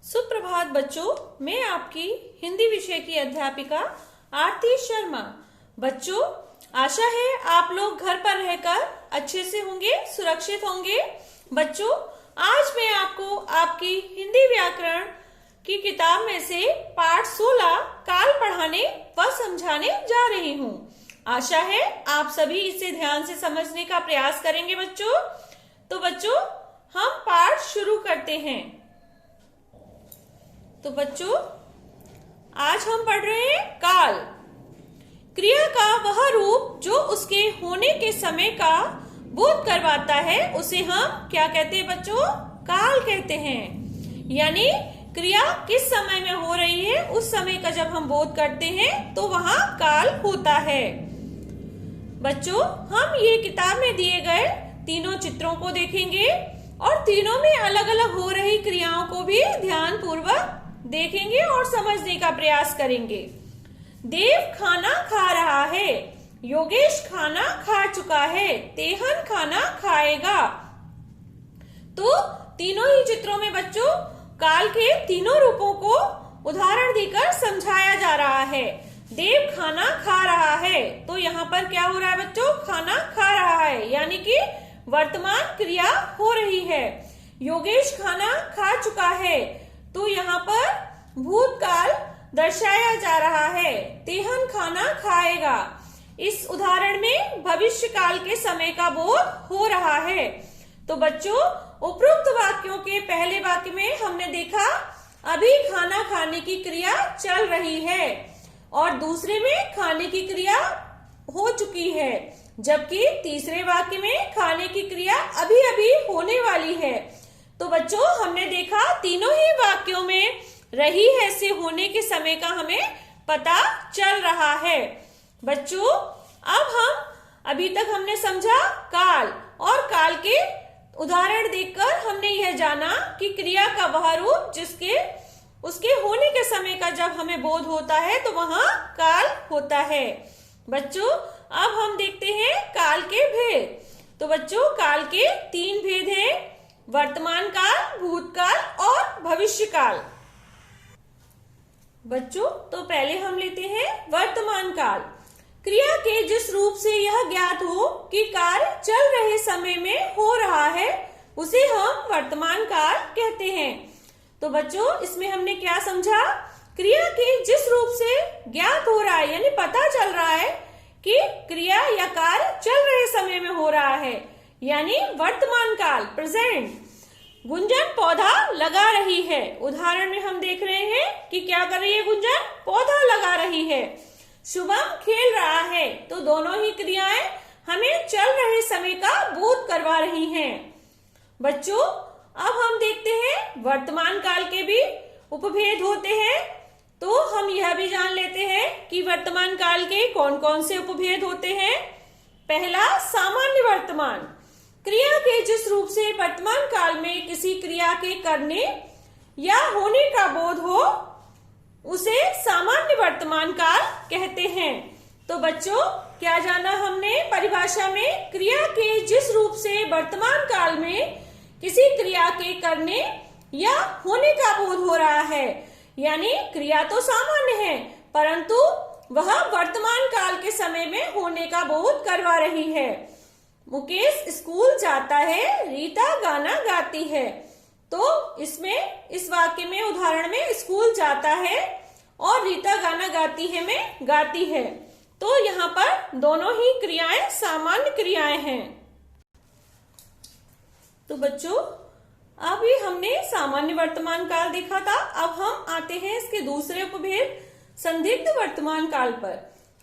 सुप्रभात बच्चों, मैं आपकी हिंदी विषय की अध्यापिका आरती शर्मा। बच्चों, आशा है आप लोग घर पर रहकर अच्छे से होंगे, सुरक्षित होंगे। बच्चों, आज मैं आपको आपकी हिंदी व्याकरण की किताब में से पाठ 16 काल पढ़ाने व समझाने जा रही हूँ। आशा है आप सभी इसे ध्यान से समझने का प्रयास करेंगे बच्चों। तो बच्चों, हम पाठ शुरू करते हैं। तो बच्चों, आज हम पढ़ रहे हैं काल। क्रिया का वह रूप जो उसके होने के समय का बोध करवाता है उसे हम क्या कहते हैं बच्चों? काल कहते हैं। यानी क्रिया किस समय में हो रही है उस समय का जब हम बोध करते हैं तो वहां काल होता है। बच्चों, हम ये किताब में दिए गए तीनों चित्रों को देखेंगे और तीनों में अलग अलग हो रही क्रियाओं को भी ध्यान पूर्वक देखेंगे और समझने का प्रयास करेंगे। देव खाना खा रहा है, योगेश खाना खा चुका है, तेहन खाना खाएगा। तो तीनों ही चित्रों में बच्चों काल के तीनों रूपों को उदाहरण देकर समझाया जा रहा है। देव खाना खा रहा है, तो यहाँ पर क्या हो रहा है बच्चों? खाना खा रहा है, यानी कि वर्तमान क्रिया हो रही है। योगेश खाना खा चुका है, तो यहाँ पर भूतकाल दर्शाया जा रहा है। तेहन खाना खाएगा, इस उदाहरण में भविष्य काल के समय का बोध हो रहा है। तो बच्चों, उपरोक्त वाक्यों के पहले वाक्य में हमने देखा अभी खाना खाने की क्रिया चल रही है और दूसरे में खाने की क्रिया हो चुकी है, जबकि तीसरे वाक्य में खाने की क्रिया अभी अभी होने वाली है। तो बच्चों, हमने देखा तीनों ही वाक्यों में रही है से होने के समय का हमें पता चल रहा है। बच्चों, अब हम अभी तक हमने समझा काल, और काल के उदाहरण देखकर हमने यह जाना कि क्रिया का वह रूप जिसके उसके होने के समय का जब हमें बोध होता है तो वहां काल होता है। बच्चों, अब हम देखते हैं काल के भेद। तो बच्चों, काल के 3 भेद हैं: वर्तमान काल, भूतकाल और भविष्य काल। बच्चों, तो पहले हम लेते हैं वर्तमान काल। क्रिया के जिस रूप से यह ज्ञात हो कि कार्य चल रहे समय में हो रहा है उसे हम वर्तमान काल कहते हैं। तो बच्चों, इसमें हमने क्या समझा? क्रिया के जिस रूप से ज्ञात हो रहा है, यानी पता चल रहा है कि क्रिया या कार्य चल रहे समय में हो रहा है, यानी वर्तमान काल, प्रेजेंट। गुंजन पौधा लगा रही है, उदाहरण में हम देख रहे हैं कि क्या कर रही है गुंजन? पौधा लगा रही है। शुभम खेल रहा है, तो दोनों ही क्रियाएं हमें चल रहे समय का बोध करवा रही हैं। बच्चों, अब हम देखते हैं वर्तमान काल के भी उपभेद होते हैं। तो हम यह भी जान लेते हैं कि वर्तमान काल के कौन कौन से उपभेद होते हैं। पहला, सामान्य वर्तमान। क्रिया के जिस रूप से वर्तमान काल में किसी क्रिया के करने या होने का बोध हो उसे सामान्य वर्तमान काल कहते हैं। तो बच्चों, क्या जाना हमने परिभाषा में? क्रिया के जिस रूप से वर्तमान काल में किसी क्रिया के करने या होने का बोध हो रहा है, यानी क्रिया तो सामान्य है परंतु वह वर्तमान काल के समय में होने का बोध करवा रही है। मुकेश स्कूल जाता है, रीता गाना गाती है। तो इसमें इस वाक्य में उदाहरण में स्कूल जाता है और रीता गाना गाती है में गाती है। तो यहाँ पर दोनों ही क्रियाएं सामान्य क्रियाएं हैं। तो बच्चों, अभी हमने सामान्य वर्तमान काल देखा था। अब हम आते हैं इसके दूसरे उपभेद संदिग्ध वर्तमान काल पर।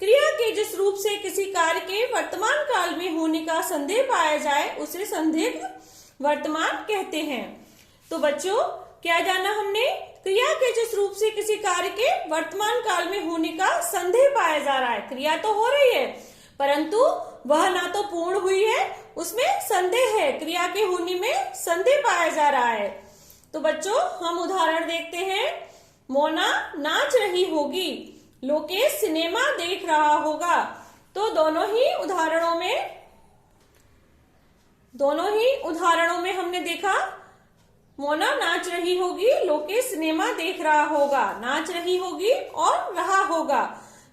क्रिया के जिस रूप से किसी कार्य के वर्तमान काल में होने का संदेह पाया जाए उसे संदिग्ध वर्तमान कहते हैं। तो बच्चों, क्या जाना हमने? क्रिया के जिस रूप से किसी कार्य के वर्तमान काल में होने का संदेह पाया जा रहा है। क्रिया तो हो रही है परंतु वह ना तो पूर्ण हुई है, उसमें संदेह है, क्रिया के होने में संदेह पाया जा रहा है। तो बच्चों, हम उदाहरण देखते हैं। मोना नाच रही होगी, लोकेश सिनेमा देख रहा होगा। तो दोनों ही उदाहरणों में हमने देखा मोना नाच रही होगी, लोकेश सिनेमा देख रहा होगा। नाच रही होगी और रहा होगा,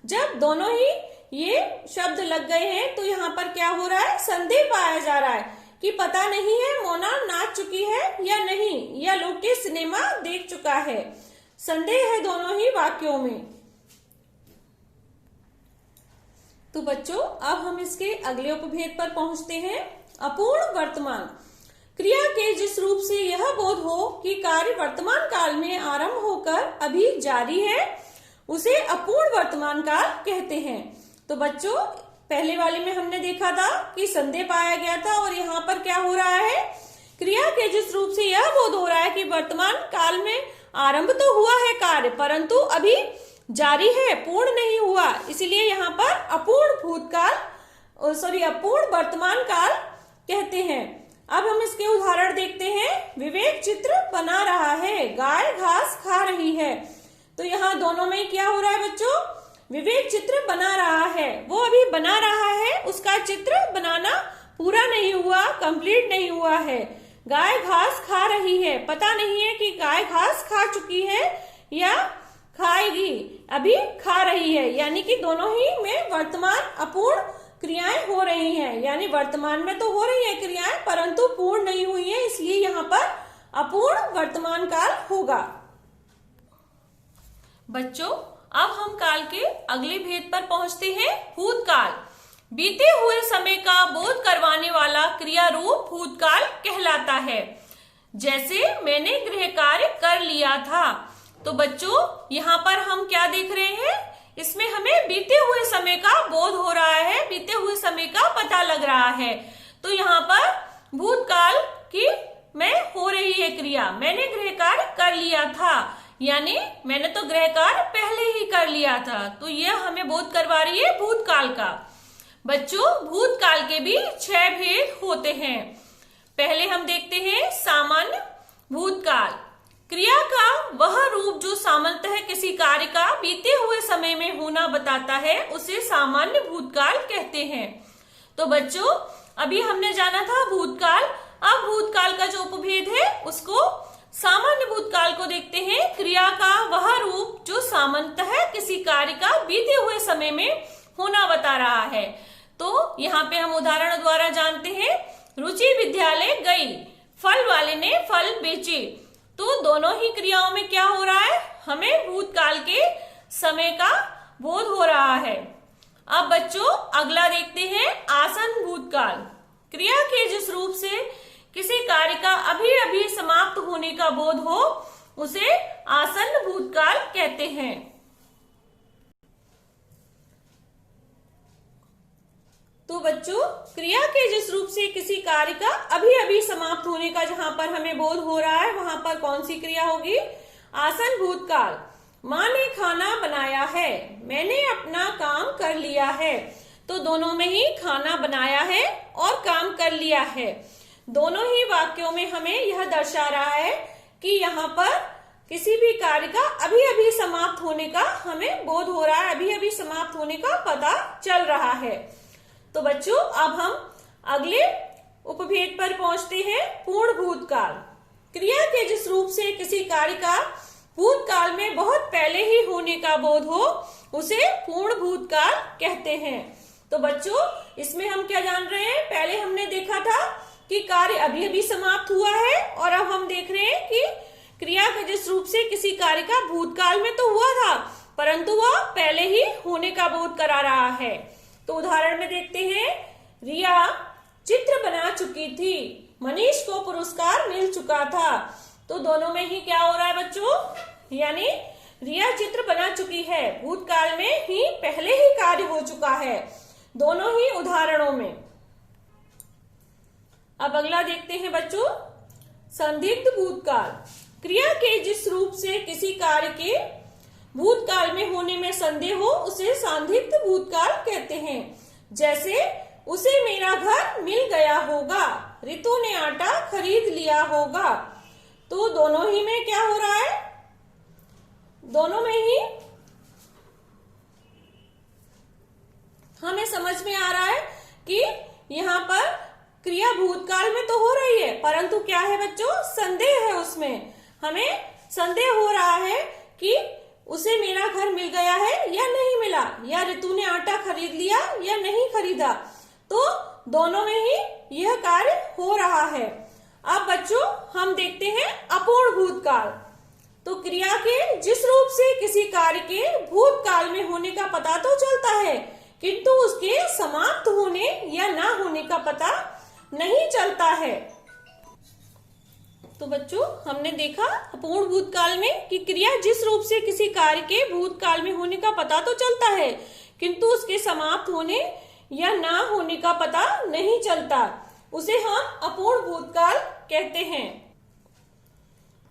जब दोनों ही ये शब्द लग गए हैं तो यहाँ पर क्या हो रहा है, संदेह पाया जा रहा है कि पता नहीं है मोना नाच चुकी है या नहीं, या लोकेश सिनेमा देख चुका है। संदेह है दोनों ही वाक्यों में। तो बच्चों अब हम इसके अगले उपभेद पर पहुंचते हैं। अपूर्ण वर्तमान क्रिया के जिस रूप से यह बोध हो कि कार्य वर्तमान काल में आरंभ होकर अभी जारी है, उसे अपूर्ण वर्तमान काल कहते हैं। तो बच्चों पहले वाले में हमने देखा था कि संदेह पाया गया था, और यहाँ पर क्या हो रहा है, क्रिया के जिस रूप से यह बोध हो रहा है कि वर्तमान काल में आरंभ तो हुआ है कार्य, परंतु अभी जारी है, पूर्ण नहीं हुआ, इसलिए यहाँ पर अपूर्ण भूतकाल अपूर्ण वर्तमान काल कहते हैं। अब हम इसके उदाहरण देखते हैं। विवेक चित्र बना रहा है, गाय घास खा रही है। तो यहाँ दोनों में क्या हो रहा है बच्चों, विवेक चित्र बना रहा है, वो अभी बना रहा है, उसका चित्र बनाना पूरा नहीं हुआ, कंप्लीट नहीं हुआ है। गाय घास खा रही है, पता नहीं है कि गाय घास खा चुकी है या खाएगी, अभी खा रही है, यानी कि दोनों ही में वर्तमान अपूर्ण क्रियाएं हो रही हैं, यानी वर्तमान में तो हो रही है क्रियाएं परंतु पूर्ण नहीं हुई है, इसलिए यहाँ पर अपूर्ण वर्तमान काल होगा। बच्चों अब हम काल के अगले भेद पर पहुंचते हैं। भूतकाल बीते हुए समय का बोध करवाने वाला क्रिया रूप भूतकाल कहलाता है। जैसे मैंने गृह कार्य कर लिया था। तो बच्चों यहाँ पर हम क्या देख रहे हैं, इसमें हमें बीते हुए समय का बोध हो रहा है, बीते हुए समय का पता लग रहा है। तो यहाँ पर भूतकाल की में हो रही है क्रिया, मैंने गृह कार्य कर लिया था, यानी मैंने तो गृह कार्य पहले ही कर लिया था, तो यह हमें बोध करवा रही है भूतकाल का। बच्चों भूतकाल के भी 6 भेद होते हैं। पहले हम देखते हैं सामान्य भूतकाल। क्रिया का वह रूप जो सामान्यतः किसी कार्य का बीते हुए समय में होना बताता है, उसे सामान्य भूतकाल कहते हैं। तो बच्चों अभी हमने जाना था भूतकाल, अब भूतकाल का जो उपभेद है उसको सामान्य भूतकाल को देखते हैं। क्रिया का वह रूप जो सामान्यतः किसी कार्य का बीते हुए समय में होना बता रहा है। तो यहाँ पे हम उदाहरण द्वारा जानते हैं। रुचि विद्यालय गई, फल वाले ने फल बेचे। तो दोनों ही क्रियाओं में क्या हो रहा है, हमें भूतकाल के समय का बोध हो रहा है। अब बच्चों अगला देखते हैं आसन्न भूतकाल। क्रिया के जिस रूप से किसी कार्य का अभी अभी समाप्त होने का बोध हो, उसे आसन्न भूतकाल कहते हैं। तो बच्चों क्रिया के जिस रूप से किसी कार्य का अभी अभी समाप्त होने का जहां पर हमें बोध हो रहा है, वहां पर कौन सी क्रिया होगी, आसन्न भूतकाल। माँ ने खाना बनाया है, मैंने अपना काम कर लिया है। तो दोनों में ही खाना बनाया है और काम कर लिया है। दोनों ही वाक्यों में हमें यह दर्शा रहा है कि यहाँ पर किसी भी कार्य का अभी अभी समाप्त होने का हमें बोध हो रहा है, अभी अभी समाप्त होने का पता चल रहा है। तो बच्चों अब हम अगले उपभेद पर पहुंचते हैं, पूर्ण भूतकाल। क्रिया के जिस रूप से किसी कार्य का भूतकाल में बहुत पहले ही होने का बोध हो, उसे पूर्ण भूतकाल कहते हैं। तो बच्चों इसमें हम क्या जान रहे हैं, पहले हमने देखा था कि कार्य अभी अभी समाप्त हुआ है, और अब हम देख रहे हैं कि क्रिया के जिस रूप से किसी कार्य का भूतकाल में तो हुआ था परंतु वह पहले ही होने का बोध करा रहा है। तो उदाहरण में देखते हैं, रिया चित्र बना चुकी थी, मनीष को पुरस्कार मिल चुका था। तो दोनों में ही क्या हो रहा है बच्चों, यानी रिया चित्र बना चुकी है, भूतकाल में ही पहले ही कार्य हो चुका है दोनों ही उदाहरणों में। अब अगला देखते हैं बच्चों, संदिग्ध भूतकाल। क्रिया के जिस रूप से किसी कार्य के भूतकाल में होने में संदेह हो, उसे संदिग्ध भूतकाल कहते हैं। जैसे उसे मेरा घर मिल गया होगा, रितु ने आटा खरीद लिया होगा। तो दोनों ही में क्या हो रहा है, दोनों में ही हमें समझ में आ रहा है कि यहाँ पर क्रिया भूतकाल में तो हो रही है, परंतु क्या है बच्चों, संदेह है उसमें। हमें संदेह हो रहा है कि उसे मेरा घर मिल गया है या नहीं मिला, या ऋतु ने आटा खरीद लिया या नहीं खरीदा। तो दोनों में ही यह कार्य हो रहा है। अब बच्चों हम देखते हैं अपूर्ण भूतकाल। तो क्रिया के जिस रूप से किसी कार्य के भूतकाल में होने का पता तो चलता है, किंतु उसके समाप्त होने या ना होने का पता नहीं चलता है। तो बच्चों हमने देखा अपूर्ण भूतकाल में कि क्रिया जिस रूप से किसी कार्य के भूतकाल में होने का पता तो चलता है, किंतु उसके समाप्त होने या ना होने का पता नहीं चलता, उसे हम अपूर्ण भूतकाल कहते हैं।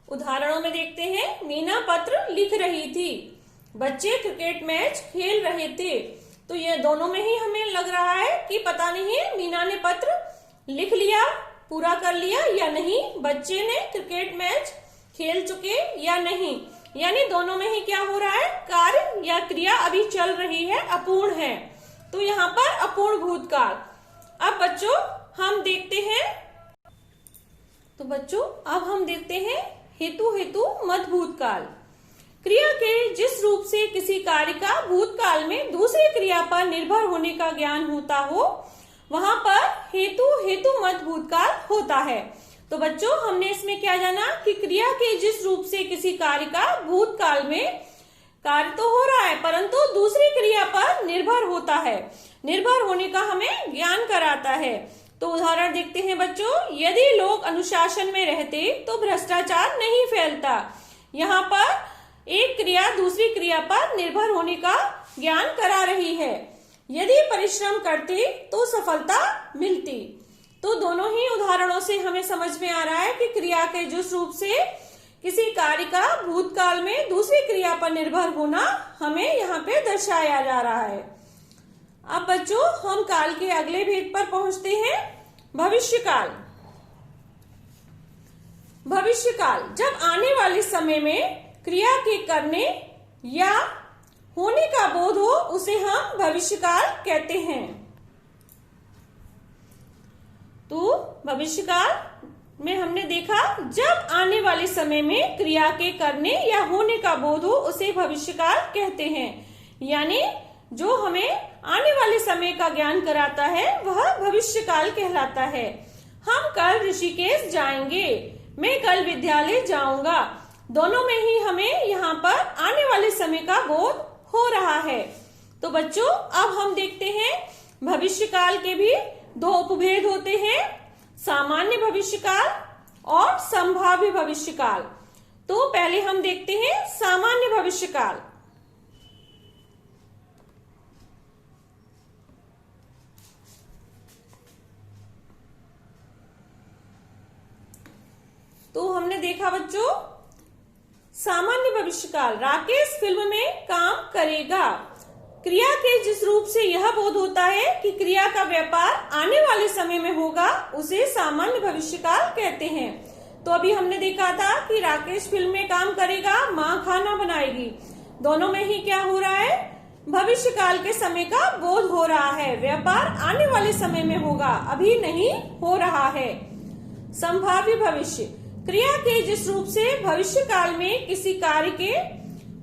उदाहरणों में देखते हैं, मीना पत्र लिख रही थी, बच्चे क्रिकेट मैच खेल रहे थे। तो ये दोनों में ही हमें लग रहा है कि पता नहीं है मीना ने पत्र लिख लिया, पूरा कर लिया या नहीं, बच्चे ने क्रिकेट मैच खेल चुके या नहीं। यानी दोनों में ही क्या हो रहा है, कार्य या क्रिया अभी चल रही है, अपूर्ण है। तो यहाँ पर अपूर्ण भूतकाल। अब बच्चों हम देखते हैं, तो बच्चों अब हम देखते हैं हेतु मध्य भूतकाल। क्रिया के जिस रूप से किसी कार्य का भूतकाल में दूसरी क्रिया पर निर्भर होने का ज्ञान होता हो, वहां पर हेतु मध्य भूतकाल होता है। तो बच्चों हमने इसमें क्या जाना कि क्रिया के जिस रूप से किसी कार्य का भूतकाल में कार्य तो हो रहा है, परंतु दूसरी क्रिया पर निर्भर होता है, निर्भर होने का हमें ज्ञान कराता है। तो उदाहरण देखते हैं बच्चों, यदि लोग अनुशासन में रहते तो भ्रष्टाचार नहीं फैलता। यहाँ पर एक क्रिया दूसरी क्रिया पर निर्भर होने का ज्ञान करा रही है। यदि परिश्रम करते तो सफलता मिलती। तो दोनों ही उदाहरणों से हमें समझ में आ रहा है कि क्रिया के जिस रूप से किसी कार्य का भूतकाल में दूसरी क्रिया पर निर्भर होना हमें यहाँ पे दर्शाया जा रहा है। अब बच्चों हम काल के अगले भेद पर पहुंचते हैं, भविष्यकाल। भविष्यकाल जब आने वाले समय में क्रिया के करने या होने का बोध हो, उसे हम भविष्यकाल कहते हैं। तो भविष्यकाल में हमने देखा जब आने वाले समय में क्रिया के करने या होने का बोध हो, उसे भविष्यकाल कहते हैं। यानी जो हमें आने वाले समय का ज्ञान कराता है वह भविष्यकाल कहलाता है। हम कल ऋषिकेश जाएंगे, मैं कल विद्यालय जाऊंगा। दोनों में ही हमें यहाँ पर आने वाले समय का बोध हो रहा है। तो बच्चों अब हम देखते हैं भविष्यकाल के भी दो उपभेद होते हैं, सामान्य भविष्यकाल और संभाव्य भविष्यकाल। तो पहले हम देखते हैं सामान्य भविष्यकाल। तो हमने देखा बच्चों सामान्य भविष्यकाल, राकेश फिल्म में काम करेगा। क्रिया के जिस रूप से यह बोध होता है कि क्रिया का व्यापार आने वाले समय में होगा, उसे सामान्य भविष्यकाल कहते हैं। तो अभी हमने देखा था कि राकेश फिल्म में काम करेगा, माँ खाना बनाएगी। दोनों में ही क्या हो रहा है, भविष्यकाल के समय का बोध हो रहा है, व्यापार आने वाले समय में होगा, अभी नहीं हो रहा है। संभाव्य भविष्य, क्रिया के जिस रूप से भविष्य काल में किसी कार्य के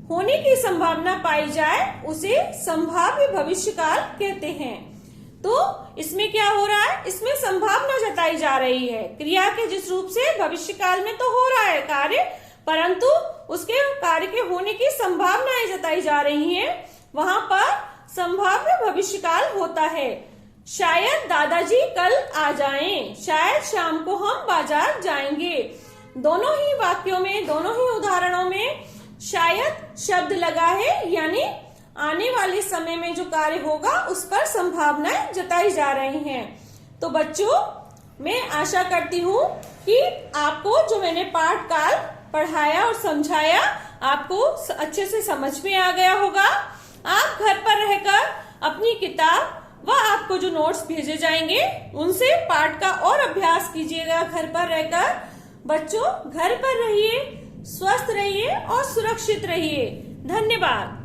होने की संभावना पाई जाए, उसे संभाव्य भविष्य काल कहते हैं। तो इसमें क्या हो रहा है, इसमें संभावना जताई जा रही है। क्रिया के जिस रूप से भविष्य काल में तो हो रहा है कार्य, परंतु उसके कार्य के होने की संभावनाएं जताई जा रही हैं, वहां पर संभाव्य भविष्य काल होता है। शायद दादाजी कल आ जाएं, शायद शाम को हम बाजार जाएंगे। दोनों ही वाक्यों में, दोनों ही उदाहरणों में शायद शब्द लगा है, यानी आने वाले समय में जो कार्य होगा उस पर संभावनाएं जताई जा रही हैं। तो बच्चों मैं आशा करती हूँ कि आपको जो मैंने पाठ काल पढ़ाया और समझाया आपको अच्छे से समझ में आ गया होगा। आप घर पर रहकर अपनी किताब व आपको जो नोट्स भेजे जाएंगे उनसे पाठ का और अभ्यास कीजिएगा घर पर रहकर। बच्चों घर पर रहिए, स्वस्थ रहिए और सुरक्षित रहिए। धन्यवाद।